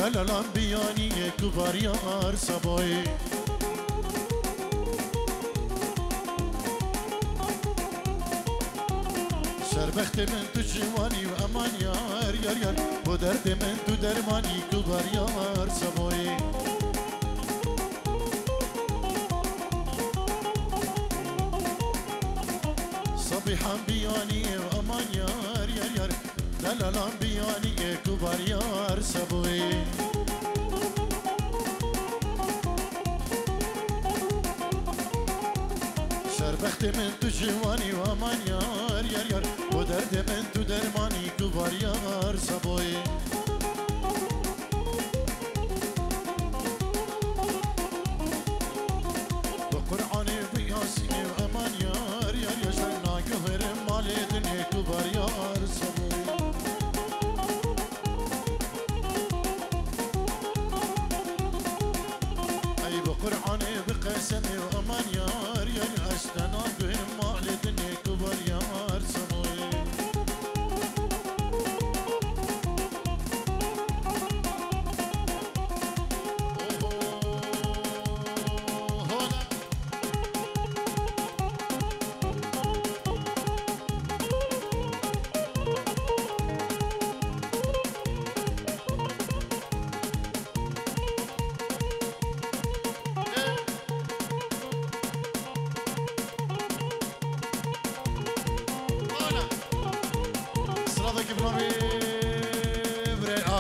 دلالان بیانی کوباریار سبایی سربخت من تو جوانی و امان یار یار یار با درد من تو درمانی کوباریار سبایی صبیحان بیانی و امان یار یار یار دلالان بیانی کوباریار سبایی سربخت من تو جوانی و امان یار یار یار و درد من تو درمانی کوباریار سبایی با قرآن بیاسین و امان یار یار یار شنا گهر مال دنیا کوباریار سبایی ای با قرآن بقسم و امان یار یار اشتنا گهر مال دنیا کوباریار سبایی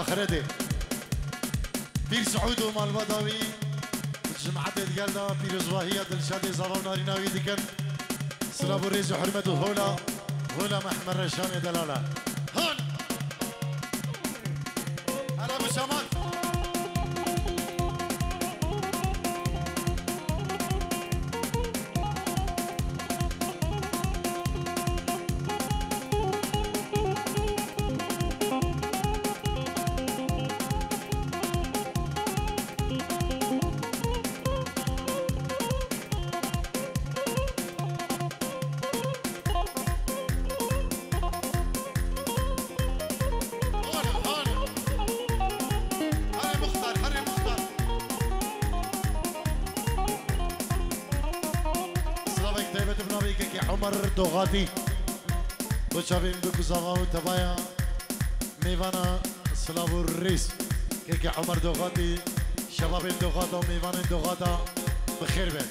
آخرته بير سعود ومال بدوي جمعة تقلنا بير زواهية دلشادي زرام ناري ناوي دكن سلام الرئيس وحرمة هولا محمد رشاني دلالة هون هلا ابو شمال عمر دوغاتي وشافين بكوزاغا وتبايا ميفانا سلافو الريس كيكي عمر دوغاتي شباب دوغاتا وميفانا دوغاتا بخير بك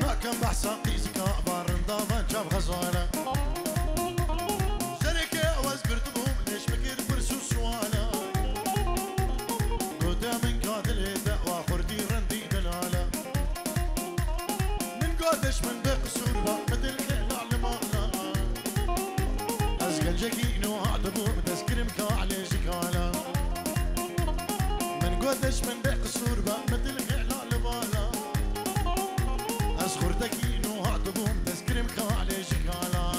ما كان بحسن قيسك أخبار انضافا جاب غزالة شركة أواز برتبهم ليش بكير برسو سوالا قدا من قاتل دعوة خردي رندي دلالة من قادش من بقصور مثل كهلا لمالا أزقل جاكينو هعتبهم تذكر مكاعلي شكالا من قادش من بقصور مثل كهلا لمالا أصغر تكينو هعتبهم تذكر مكاعلي شكالا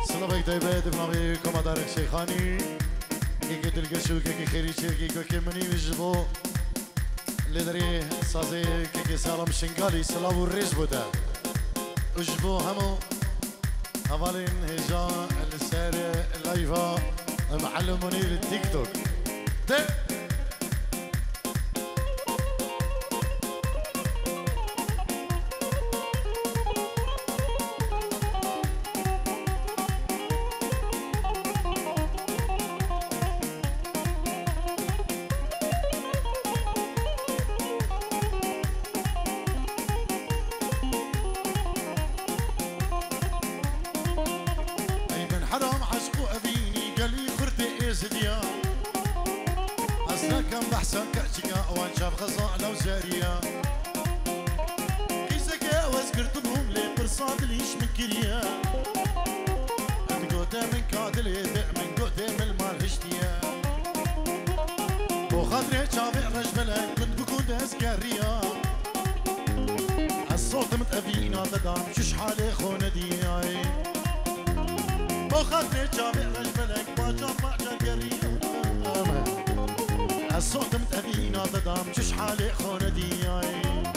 سلامك طيبات بنابي كومادارك شيخاني كيكي تلقشو كيكي خيري شيركي كوكي مني وجبو لدري سازي كيكي سالم شنغالي سلاو الريز بودا وجبو همو هفالين هجا السارة اللايفا معلم منير التيك توك ده حرام عشقو أبيني قالي خرتي إيز ديار أصلك كم بحسن كأشياء وان شاف غزالة وزارية كيسك وذكرتهم لي برصاد ليش من كريا من قدام من كادل من قدام المال هشتيا وخاطري شافع رجبلك كنت بكون أسكاريا الصوت متأذينا تدام شش حالي خونة دياي وخاطري شافع رجبلك باجر باجر قريا الصوت متأذينا تدام شش حالي خونة دياي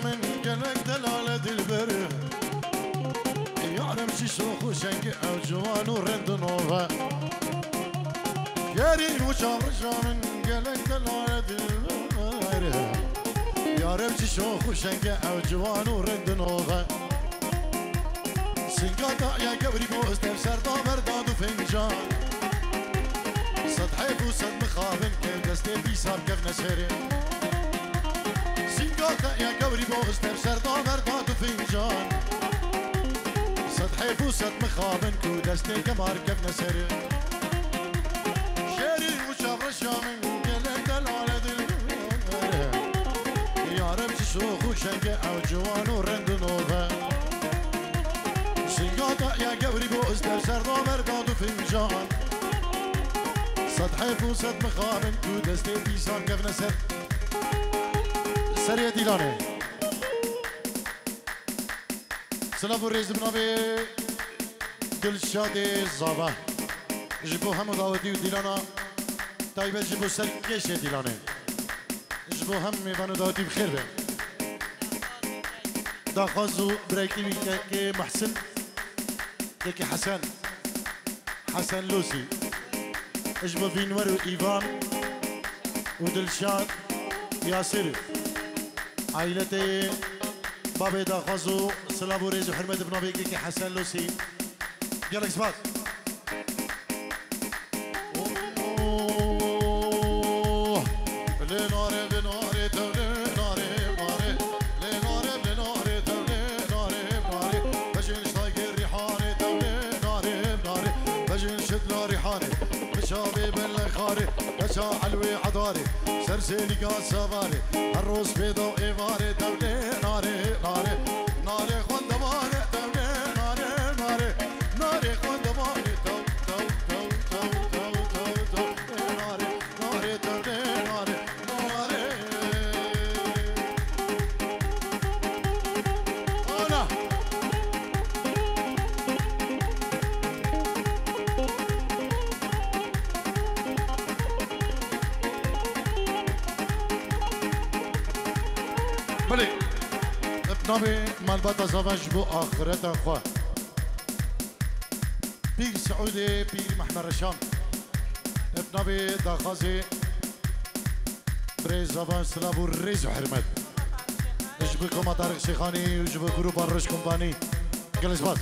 من قلق دلالة البر يعلم شي شوخ وشنق أو جوان ورند نوفا يارين وشام من قلق دلالة البر يعلم شي شوخ وشنق أو جوان ورند نوفا سنقاطع يا قبري بوست بسر دابر دادو فنجان سطحي بوسط مخابن كيف دستي بيساب كيف نسهري يا قوري بوغز تبسر دامر دادو فنجان سطحي بوسط مخابن كو دستي كمار كيف نسري شيري وشاف رشامن قلق دلالة دل يا رب شوخ وشنقة او جوان ورند نوفا سنقاطع يا قوري بوغز تبسر دامر دادو فنجان سطحي بوسط مخابن كو دستي بيسان كيف نسري سريع ديلانه سلام الرئيس بنابي دلشاد زابا جبو هم دعوتي وديلانا طيب جبو سركش ديلانه جبو هم ميبانو دعوتي بخير به دا خازو بريكتي كي محسن كي حسن لوسي جبو بينور وإيفان ودلشاد ياسر عائلتي بابي داخازو سلام وريز وحرمة بن كي حسن لوسي يلا اكسبات كشا علوي عضاري سرسيلي قاسباري الروس بيضو إيماري دولي ناري ناري ناري خوان دماري دولي ناري ناري ناري خوان دماري دو دو دو دو دو دو دو ناري ناري دولي ناري ناري أنا بلي ابنابي مال بطا زواج بو آخرت أخوة بير سعودي بير محمد رشان ابنابي داخازي بريز زواج سلابو ريز وحرمت اجبكم طارق شيخاني وجب جروب الرش كومباني جلس باز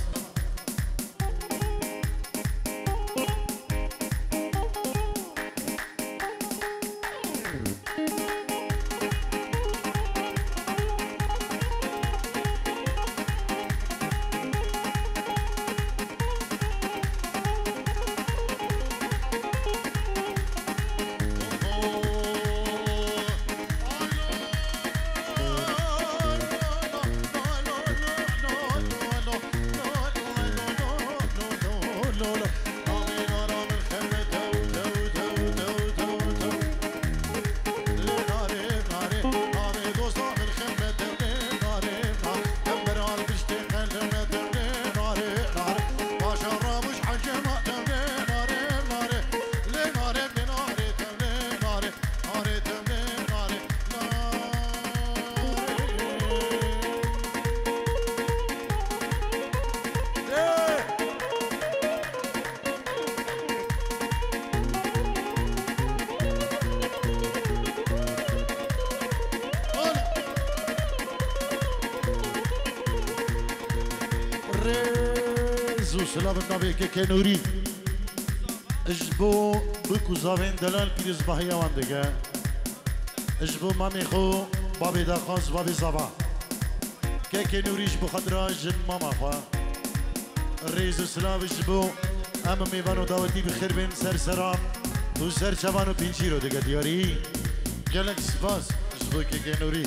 ريز وسلام النبي كنوري اجبو بكو زاوين دلال بيرز بحيا واندقا اجبو مامي خو بابي داخاز بابي زبا كنوري اجبو خدرا جن ماما خوا ريز وسلام اجبو اما ميوانو داوتي بخير بين سرسرام دو سر چوانو پینچیرو دگه دیاری گلک سپاس اجبو كنوري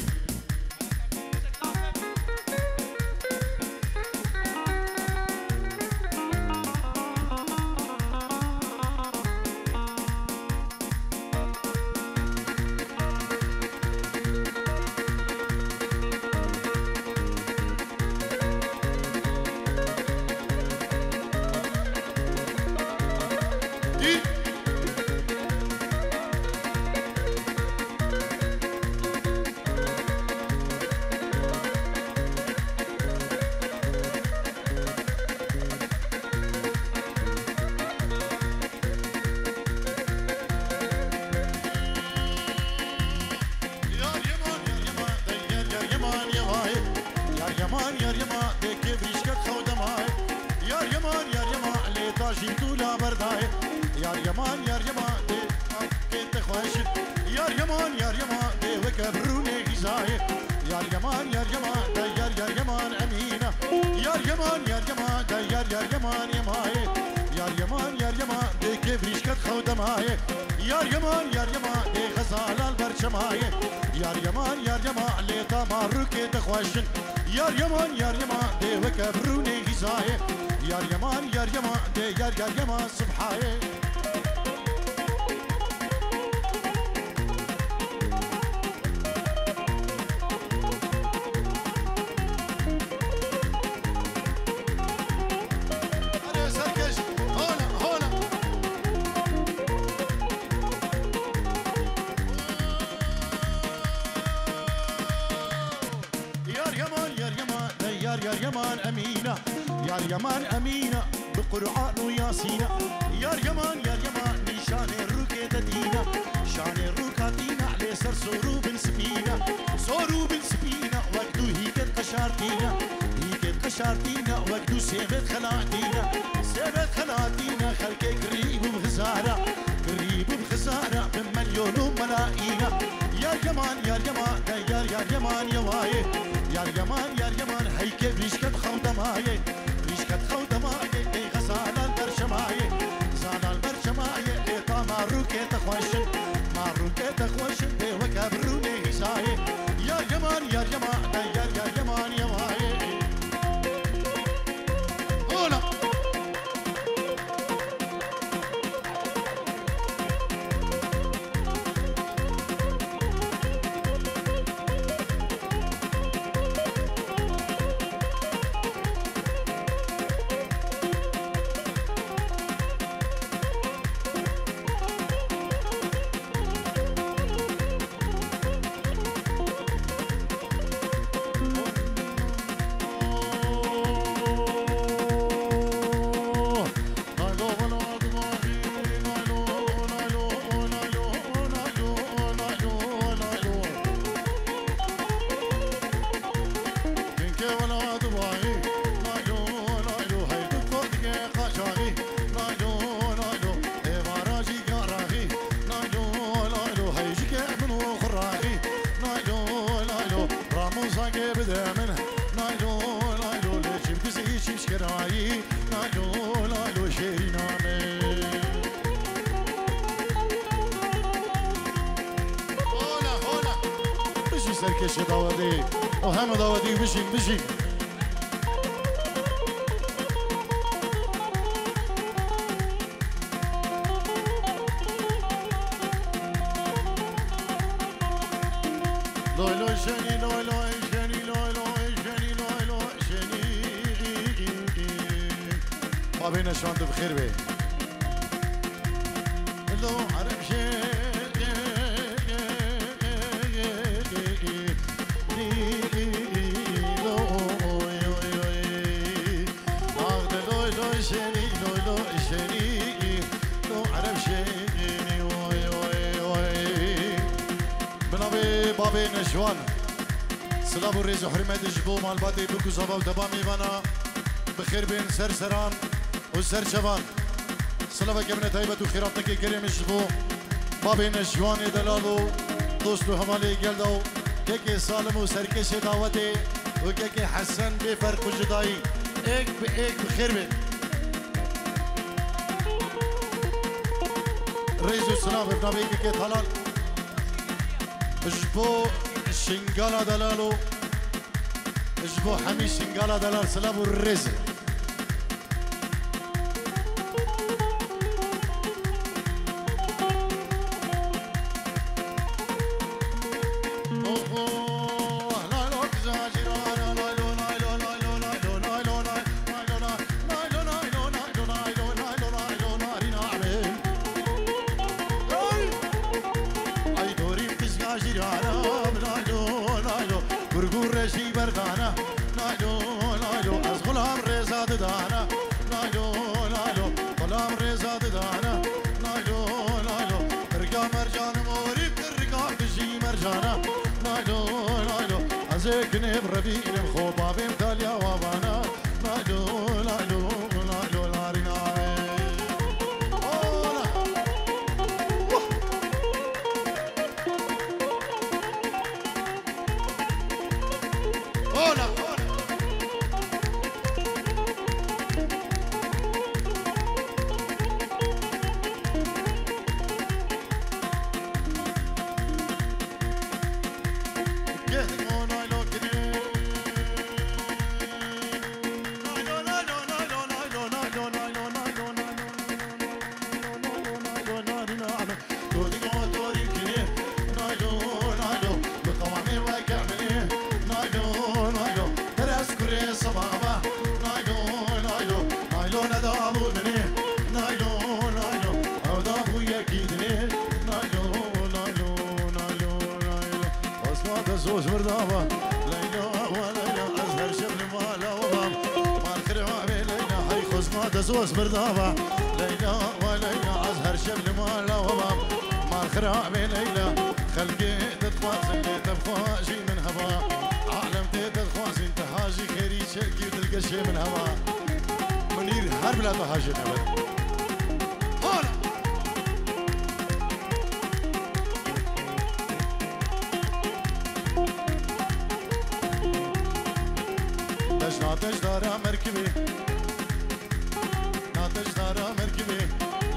سركش داودي وهم داودي بشين لوي لوي شني لوي لوي شني لوي لوي شني لوي لوي شني ما بينا شوند بخير بيه لو عرب شيء بابي نجوان سلام الريز وحرمات الجبو مع البادي بكو زبا ودبا ميوانا بخير بين سرسران وسرشبان سلامة كمنة هيبة وخيراتك كريم الشبو بابين الجواني دلالو دوستو همالي قلدو كيكي سالم وسركش دعوتي وكيكي حسن بفرق وجدائي ايك بايك بخير بين رئيس السلام ابن ابي كيكي طلال جبو شنقالا دلالو جبو حمي شنقالا دلال سلام والرزق كنب ربيع الخوبة بمثاليا وابانا نايلو نايلو نايلو نارينا اولا دزوز بردابة ليلى وليلى أزهر شبل مالا وباب ما الخراب ليلى خلقي تتخوازن تبخواجي من هوا عالم تتخوازن تهاجي خيري شركي وتلقى شي من هوا منير هرب لا تهاجي أبد هولا تجنا تجدار مركبي تجدارا مركبي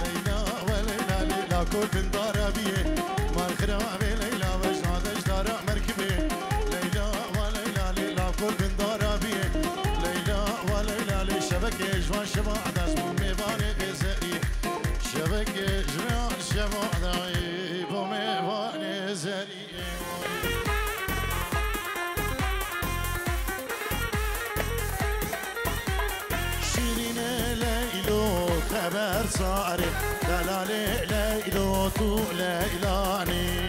ليلى وليلى ليلى كل من دارا بيه ما الخراب ليلى وجنا تجدارا مركبي ليلى وليلى ليلى كل من دارا بيه ليلى وليلى لي شبكة جوان شبا عدس بوميباني غزالي شبكة جوان شبا عدس بوميباني غزالي خبر صاري دلالي ليلو تو ليلاني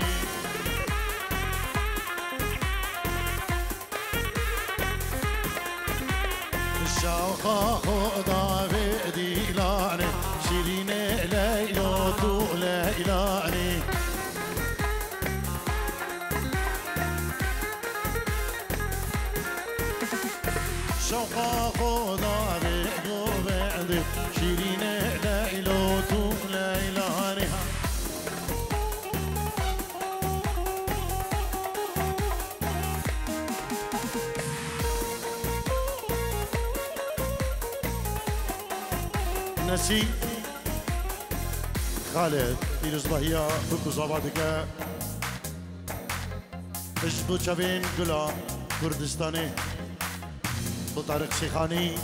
الشوخة خدا بديلاني شيريني ليلو تو ليلاني شوخة خدا بديلاني شيريني ليلو تو ليلاني نسي خالد فيروز ضهية بكو زبادك اجبو شبين قلا كردستاني بطارق شيخاني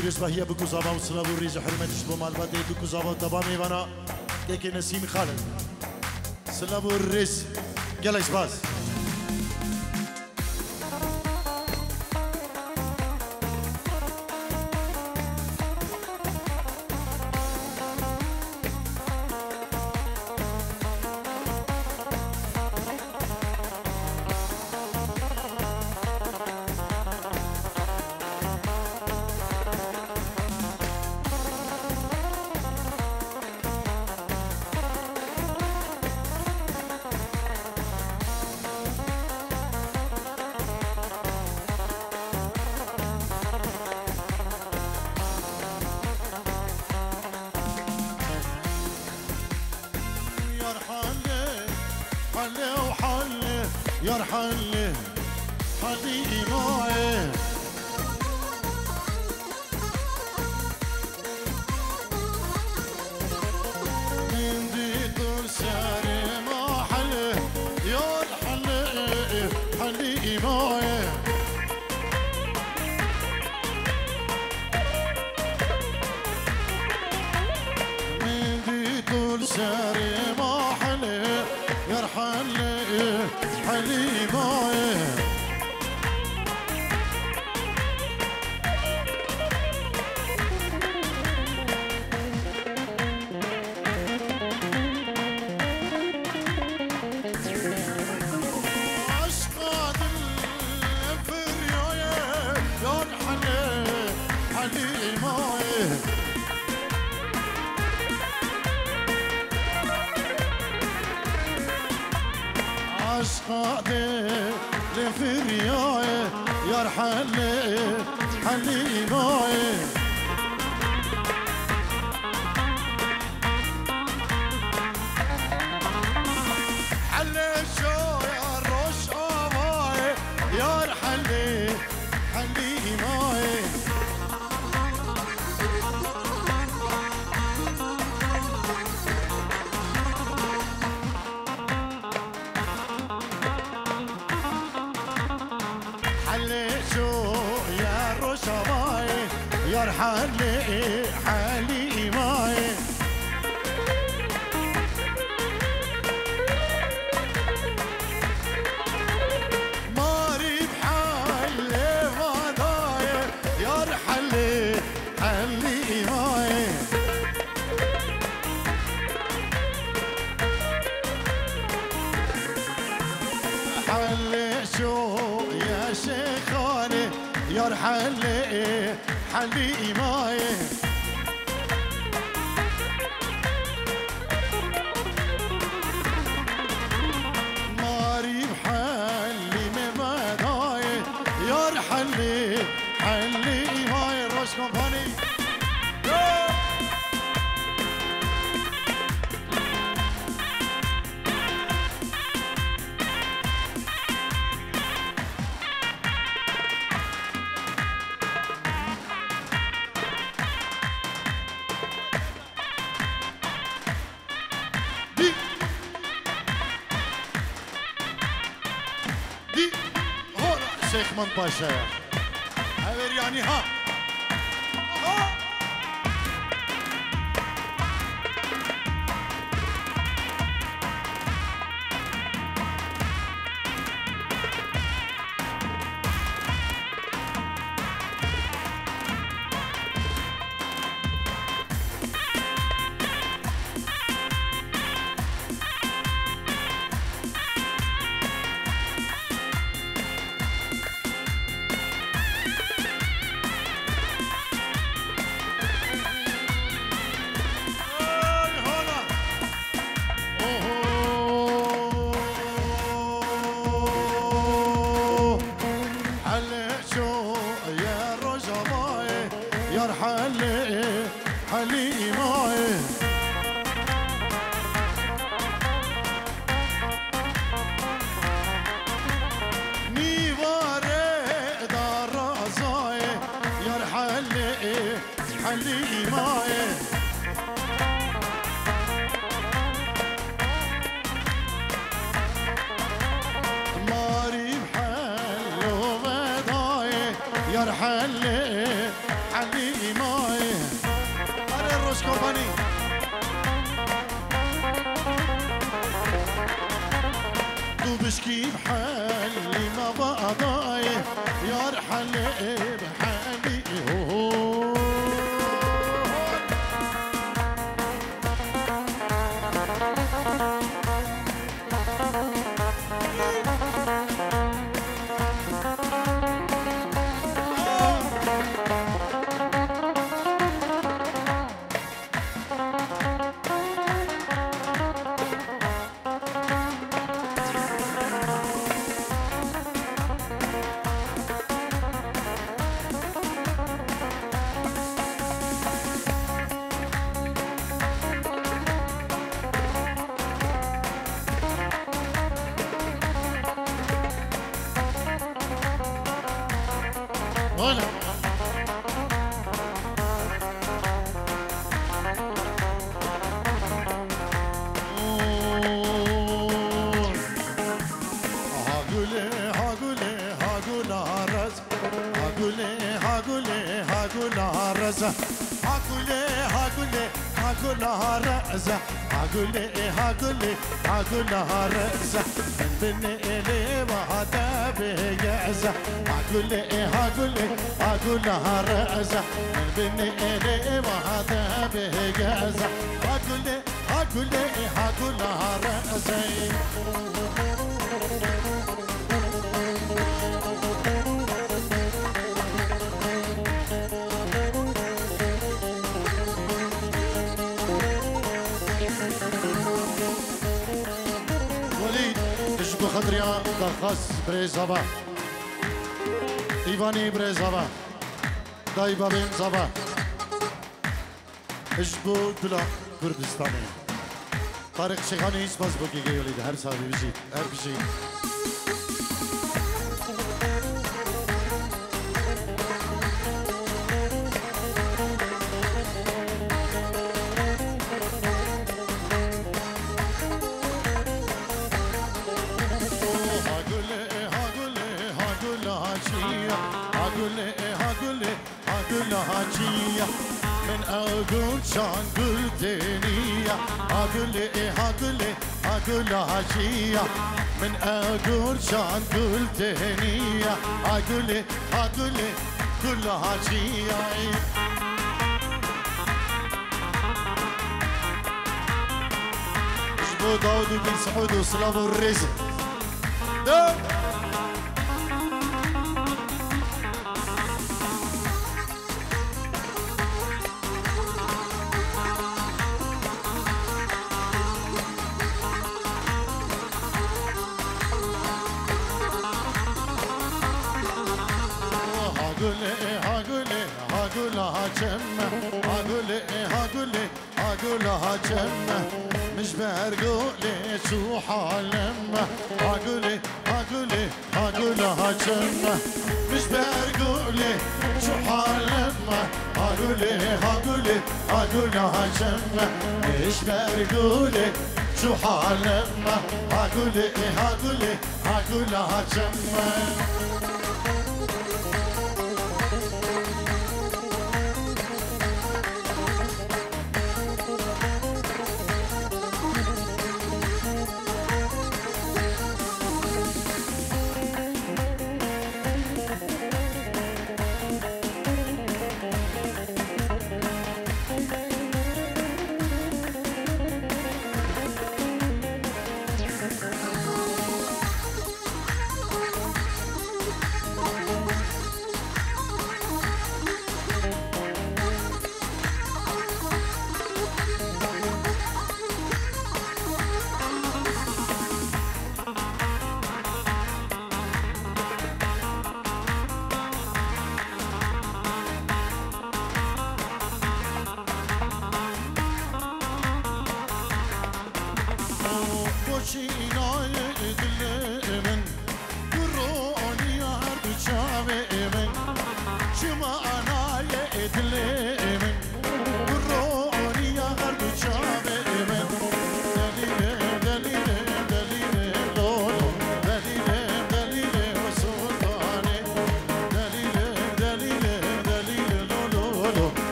فيروز ضهية بكو زبا وصلابو ريز حرمة اجبو مالباتي بكو زبا وطبامي وانا كيكي نسيم خالد صلابو الريز يلا اسباس حله وحله يا حله حلي معي من دي طول ساري ما حله يا حله حلي معي من دي طول ساري ما حله يا حله حلي معي عشقادي لفرياي يا حلي حلي معي حلي شو يا روش أباي يا حلي حلي معي يا حلي حلي معي ماري بحلي مضايا يا حلي حلي معي حلي شو يا شيخاني يا حلي حلي معي ماري بحلي مبداي يا حلي حلي معي روش كومباني شيخ منطشة هاي يعني ها حلي معي نيواري دار رزاي يا حلي حلي معي ماري بحلو بداي يا حلي حلي معي روش كومباني دوبشكي بحالي ما بقضاي يا حلي بحالي ولا هاقولي رأزة هاقولها رأزة من بني إلي وهذا بيعزة هاقولها رأزة من بني إلي وهذا بيعزة هاقولها رأزة خضريا درخص بريزابا إيفاني بريزابا دايبا بين زابا إجبو بلا كردستاني طارق شيخاني إسباز بوكي جيولي هر سابي بجيت هر بجيت من أقول شان قلتنية هاقولها شية من أقول شان قلتنية كلها شية اجبو داود بن سعود وسلام الرزق هاقولها جمة مش بقولي شو حالمة هاقولها جمة مش بقولي شو حالمة هاقولها جمة مش بقولي شو حالمة هاقولها جمة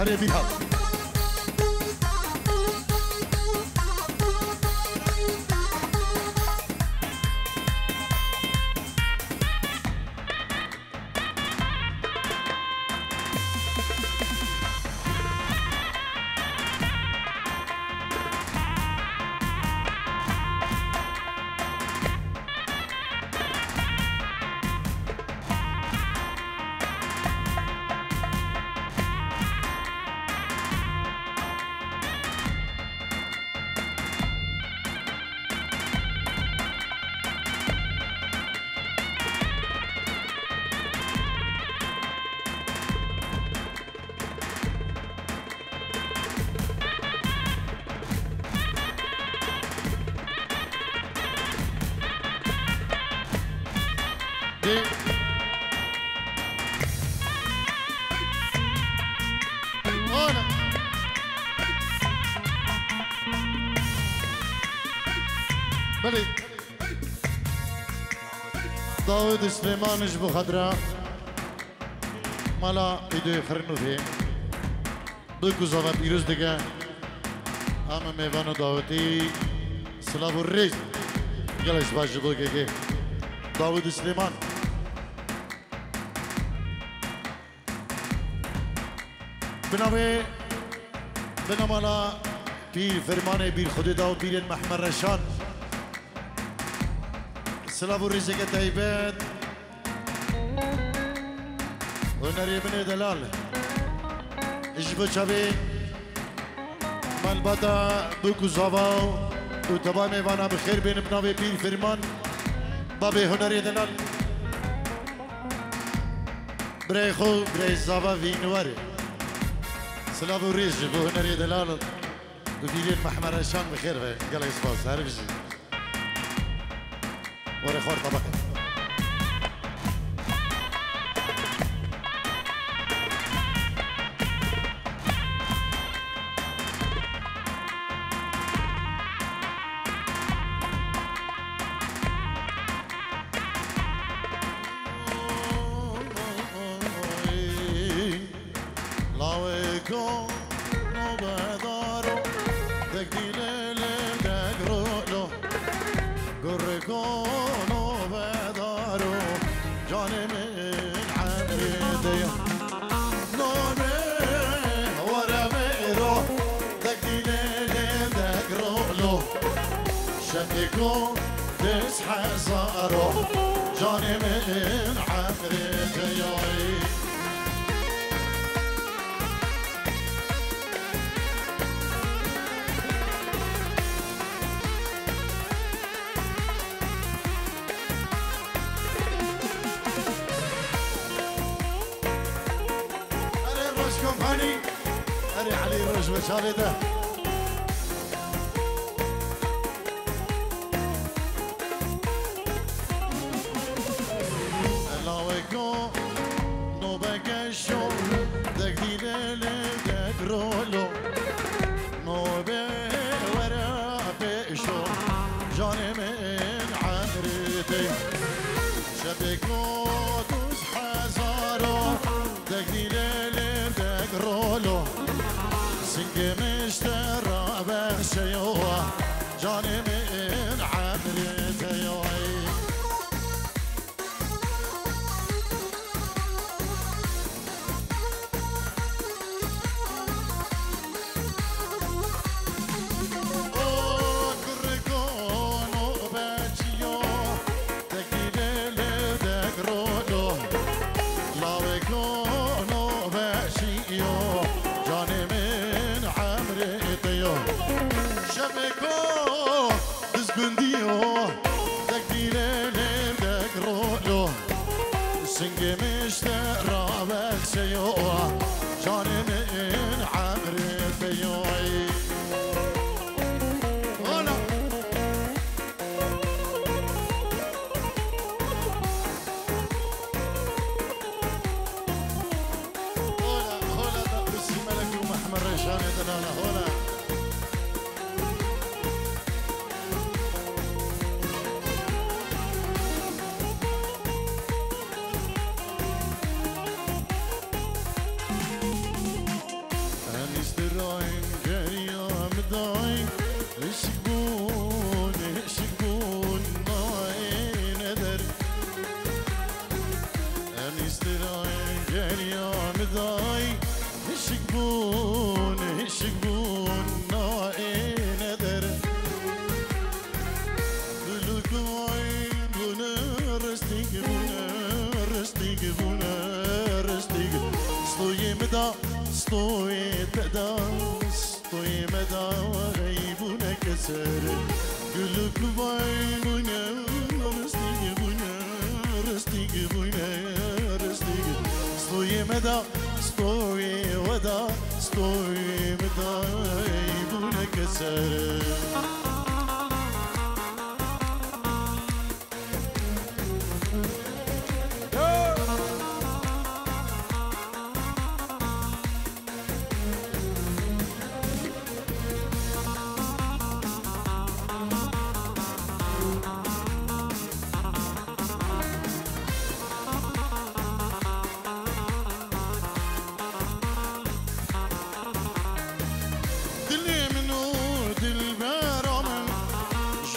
هري بيها دي هنا بلي داود سليمان جبو خضراء مالا ایدوی خرنو دی دو گزاوه پیروز دیگه همه میوان داودی سلاب و ریز گلش باش دو که داود سلیمان بنامالا پیر فرمان بیر خود داود بیر محمد رشان سلاب و ریز که تایبت هنری بن دلال اجبو چاوی مال بادا بوکو زاواو و تبا میوانا بخیر بین بناوی پیر فرمان بابی هنری دلال برای خو برای زاوا وینواری سلام و ریز جبو هنری دلال و پیر محمد رشان بخیر بی گله اسپاس هر بجی وره خور طبقه شبكو تسحى صارو جاني من عمري تياي أري الرش كومباني أري علي الرش بشالي ده جاني من عمري تيوعي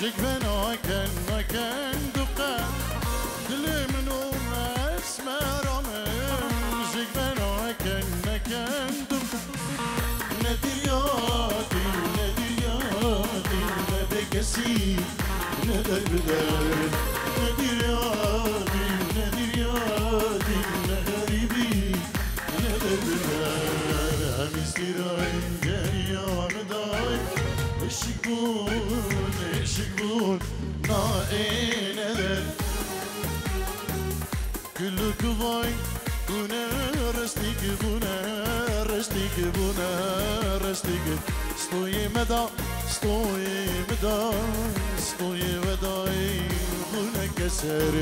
شكفنا كان دقة دلي منو اسمر من شكفنا كان دقة ندياتي ندكسي ندر بدر ندياتي نغريبي ندر بدر همستيراي جريان داي الشكون نائن ندر كل كواي بنا رستيك ستوي مدى بنا كسر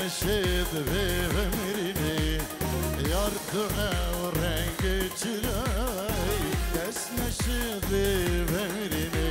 نشيد بغمرني يرتقى ورنك جراي بس نشيد بغمرني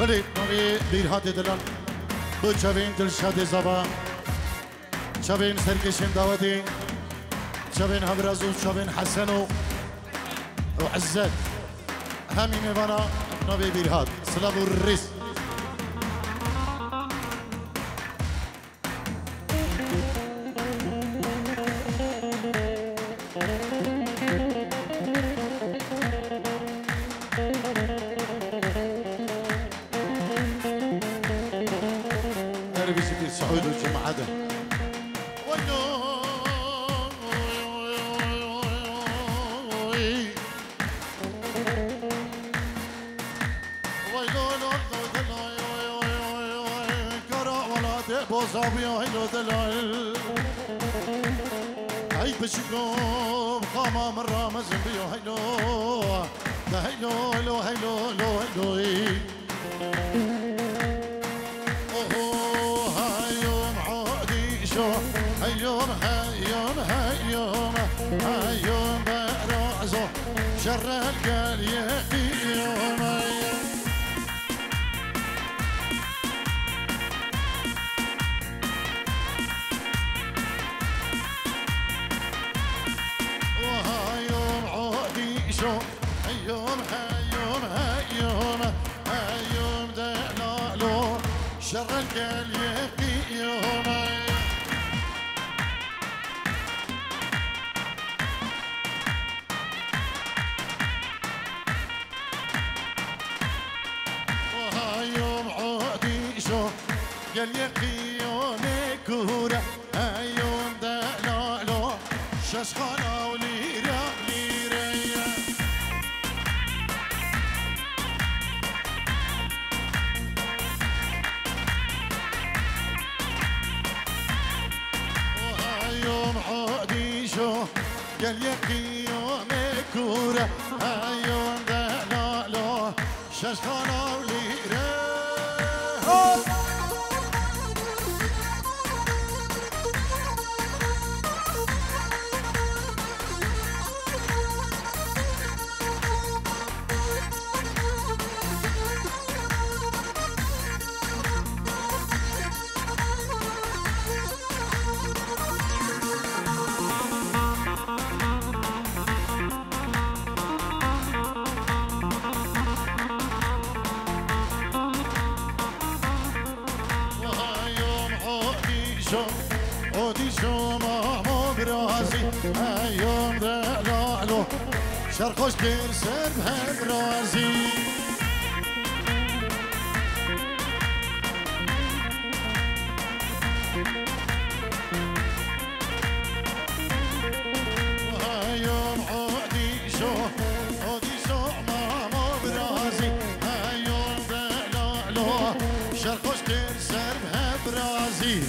بله نوی بیرهات دلان bu çavin Dilşad Zaba çavin Serkeşin Davati çavin Habrazu çavin Hasanu و عزت همین میوانا نوی بیرهات سلام و ریس سعود وجمعته هاي بشكوم قام من رامز بيو هيلو ده هيلو هيلو هيلو هيلو هيوم برازو شر القال يوم وهايوم عودي شو هيوم شرك اليقيومي وهايوم عودي شو قال يقيومي كورة هايوم دلالو ششخانة وليرة ليرية وهايوم عودي شو قال يقيومي كورة هايوم دلالو ششخانة وليرة عودي شو مامو براسي هايوم دلالو شرخوش كير سربها براسي وهايوم عودي شو مامو براسي هايوم دلالو شرخوش كير سربها براسي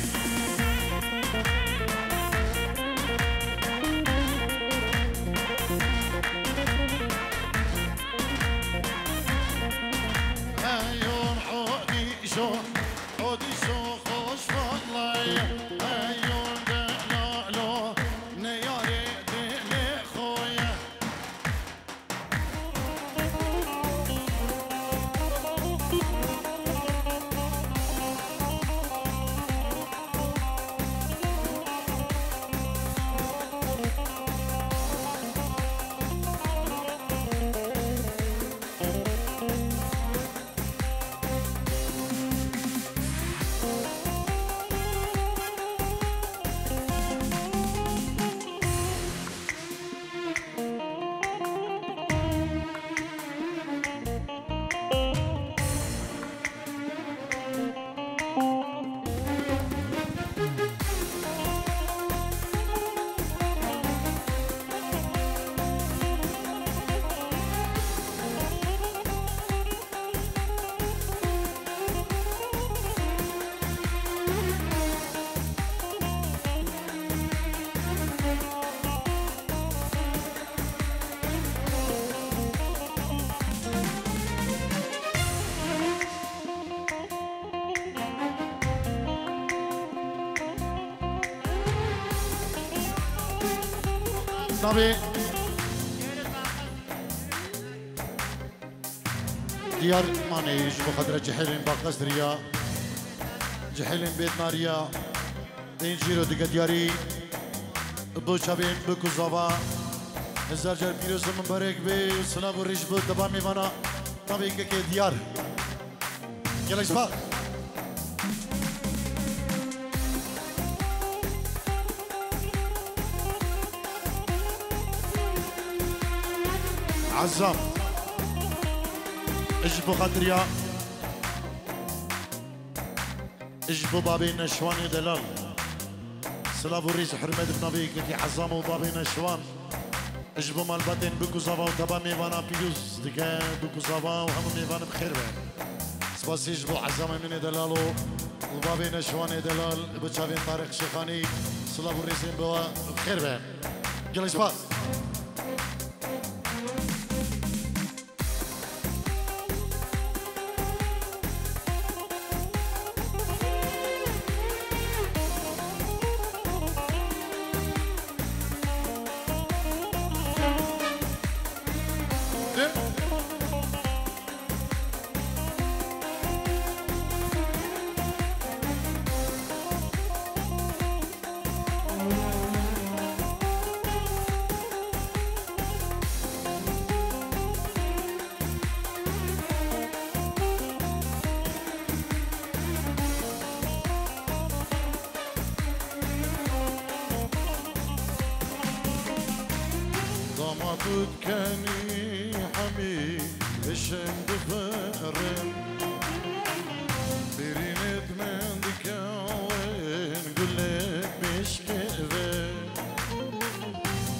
عودي شو خوش والله هايوم دلالو نياري دلي خويا طبي ديار مانيش بخدر جحيلين باقصريا جحيلين بيت ماريا دين جيرو دقا دياري بو شابين بو كوزافا هزار جار بيروس من بريك بي وسلام وريش بو دبا ميوانا طبي كي ديار يلا شباب عزام اجبو خاطريا اجبو بابي نشوان دلال سلافو ريز حرمت بنبي كي عزام وبابي نشوان اجبو مالباتين بكو زافا وتبا ميوانا بيوز دكا بكو زافا وهم ميوانا بخير بين سباس اجبو عزام من دلالو وبابي نشوان دلال بتشافين طارق شيخاني سلافو ريزين بوا بخير بين يلا سباس دمعتك كاني حمي الشند فرم برينت من دكاوين قلك مش كذا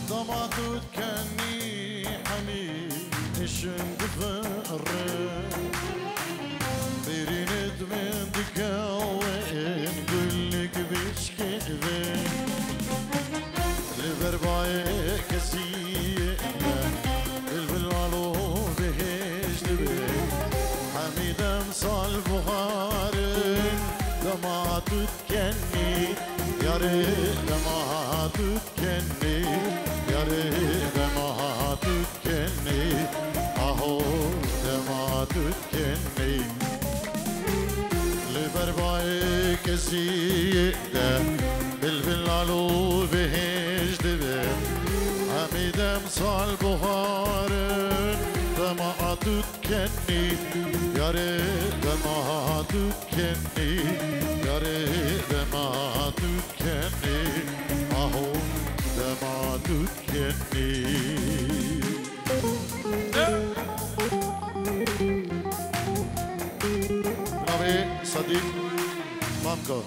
دمعتك كاني حمي الشند فرم برينت من دكاوين قلك مش كذا لبرباي كسيه بالبلالو بهش لبي حميدة مصال بخارن لما تتكني يا ريت لما تتكني يا ريت لما تتكني اهو لما تتكني لبرباي كسيه بالبلالو بهش لبي حميدة مصال بخارن لما تتكني يا ريت ما تتكني يا ريت ما تتكني اهو ما تتكني نبي صديق مامكو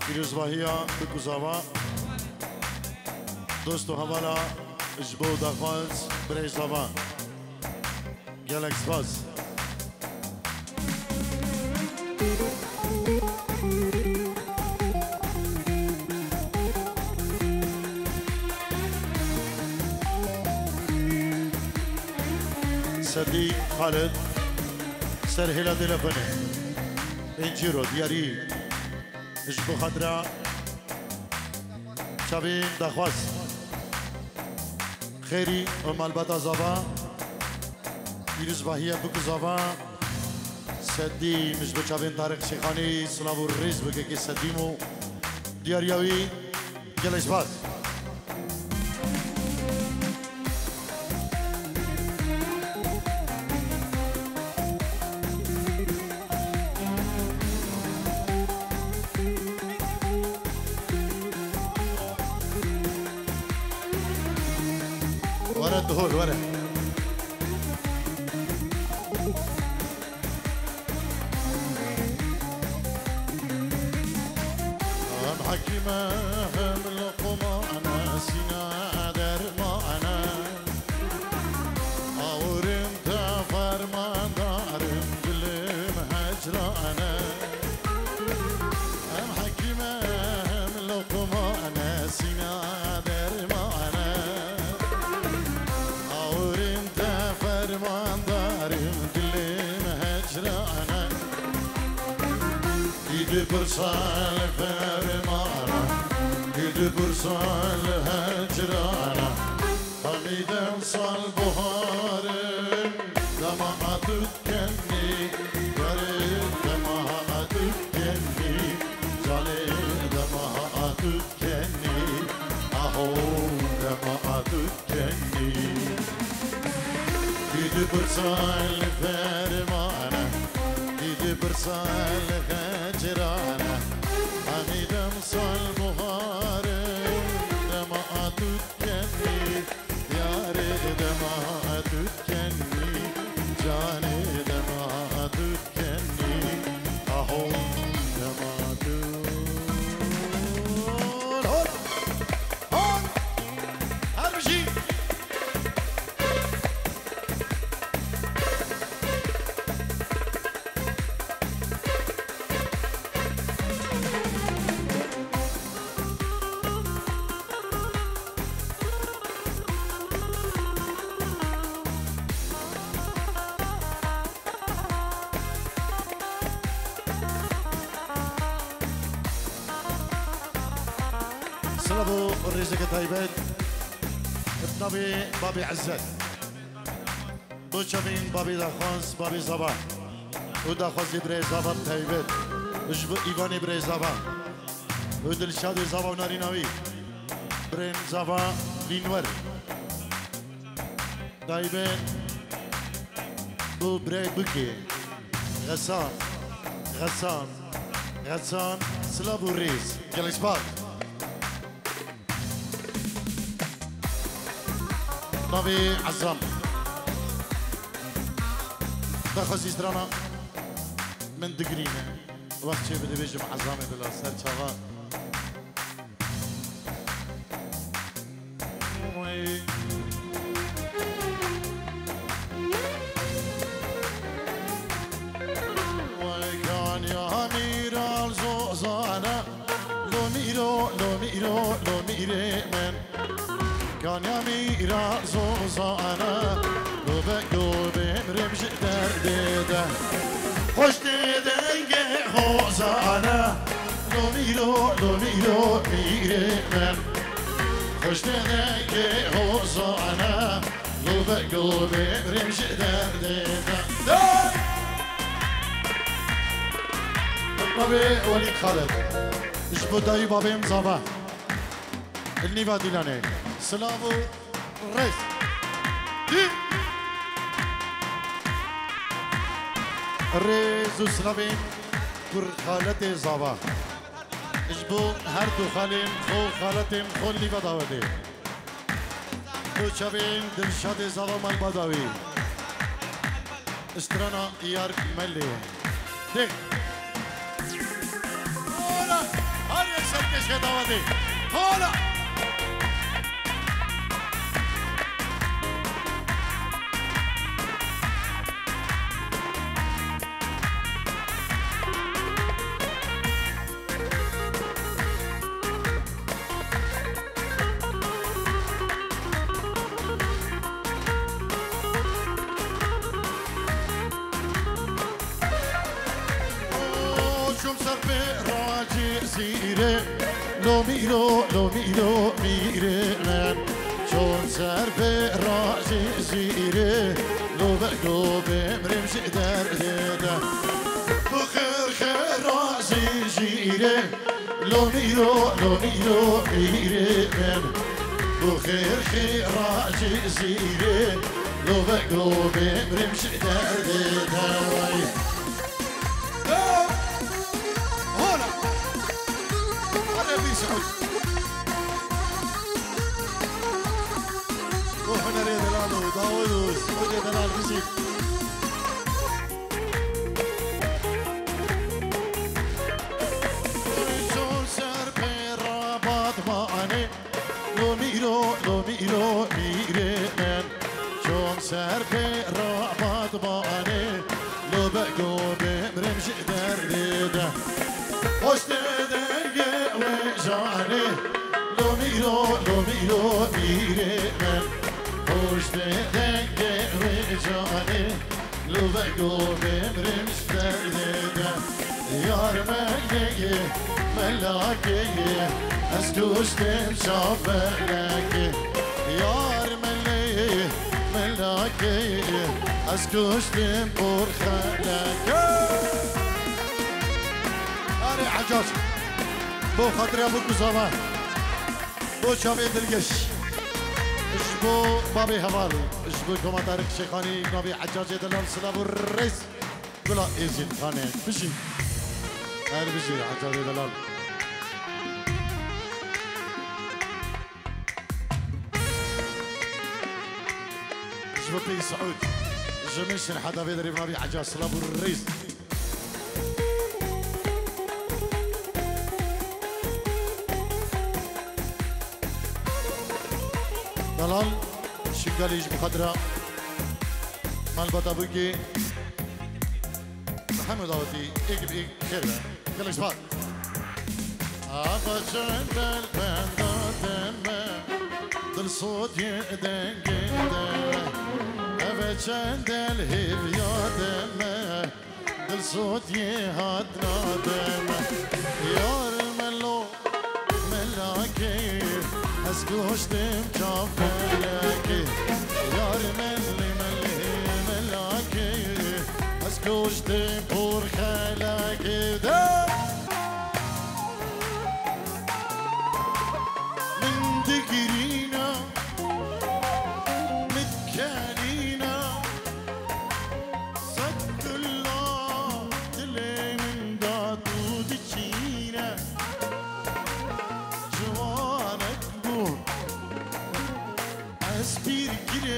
پیروز واهیا بکوزاوا دوستو حوالا اجبو دخواز برای زبان گلکس باز صدیق خالد سرهلا دلفنه انجیرو دیاری اجبو خدرا شبین دخواز خیری و مالباتا زبان پیروز واهیا بکو زبان سدی مش بچاوین طارق شیخانی سلاو الرز بگه که سدیمو دیاریاوی گلش باز ورا الدهور ورا حكيمة هم لقمة أنا سينا در ما أنا أورم تفرمان دارم دلم هجرة أنا هم حكيمة هم لقمة أنا سينا در ما أنا أورم تفرمان دارم دلم هجرة أنا إيدي برسال فرمانا إيدي برسال هجرانا حميدة مصال بهارن لما تتكني يا ريت لما تتكني جالي لما تتكني أهو لما تتكني إيدي برسال فرمانا إيدي برسال هجرانا حميدة مصال بهارن لما تتكني يا ريت لما تتكني جاني لما تتكني أهو لما هون هون هرمشي سلبوا الرزق طيبات الطبي بابي عزت دوشابين بابي دخانس بابي زبان ودخواز برای زبان طيبات اجبو ايواني برای زبان ودلشاد زبان ناريناوي برين زبان لينور طيبات بو برای بكي غسان غسان غسان سلبوا الرز جلسبات نبي عزام دخل زيسترانا من دقرينا وقت شي بدي بيجي مع عزامي بالله سر شغال وكان يا ميرا الزوزانة لو ميري من كان يا ميرا زوزانة لو بمرمش دردده خوش دنگه خوزانه لو میره من خوش دنگه خوزانه لو بگو بمرمش درده نبي وليد خالد اجبو داي بابي مزابا النيفا ديلاني سلامو ريس ريزو سلامين كر خالتي زابا اجبو هر دو خالين خو خالتي خو النيفا داودي خو شابين دلشاد زابا مال بداوي استرانا يار ملي ديك هر یک سرکش که داودی حالا لو میره من چون سر به راجی زیره لو بگو بمرمش درده بخیر خیر راجی زیره لو میره من بخیر خیر راجی زیره لو بگو بمرمش درده وهنا ريد الالو داوودوس ريد الال بزيد شون سر برابط ماني لو ميره من شون سر برابط ماني لو بقو بمرمش درده خوش دنگه وجاني لو میره من خوش دنگه وجاني لو بگو بمرمش درده یار ملاکه از کشتم شافلکه یار ملاکه از کشتم برخلکه آره حجاج بو خاطر ابو كوزاما بو شامي دلقش اشبو بابي هوال اشبو كما طارق شيخاني نبي حجاج دلال سلام الرئيس بلا ايزين خانه بشي هاي بشي حجاج دلال اشبو بي سعود جميشن حدا بيدري نبي حجاج سلام الرئيس دلال شنگالیش بخاطر مال بطابوکی محمد داودی ایک خیر به کلش باد آقا چندل بندادم دل صوت یدنگی اوه چندل هیو یادم دل صوت یهاد نادم یار ملو ملاکی از گوشتم چاپلکی یار ملی ملاکی از گوشتم پرخلکی من دگرینا متکالینا صد الله دلی من دادو دچینا جوانک بود از پیر گیره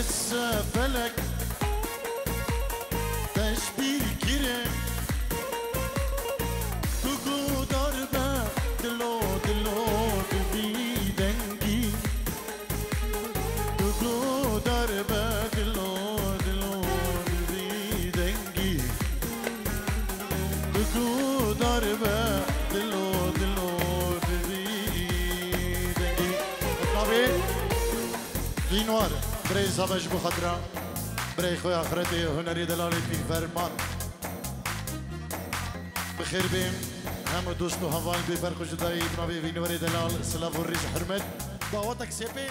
السفلك تشبيه كريم كوكو ضربة دلو دلو في دنجي كوكو ضربة دلو دلو في دنجي كوكو ضربة دلو دلو في دنجي طبيعي في نوار بري زباج بخضرة بري خويا آخرتي هنري دلالي في فرمان بخير بين هم دوست و هوال ببرخ جدایی بنابی وینوری دلال سلاف و ریز حرمت دعوتك سيبي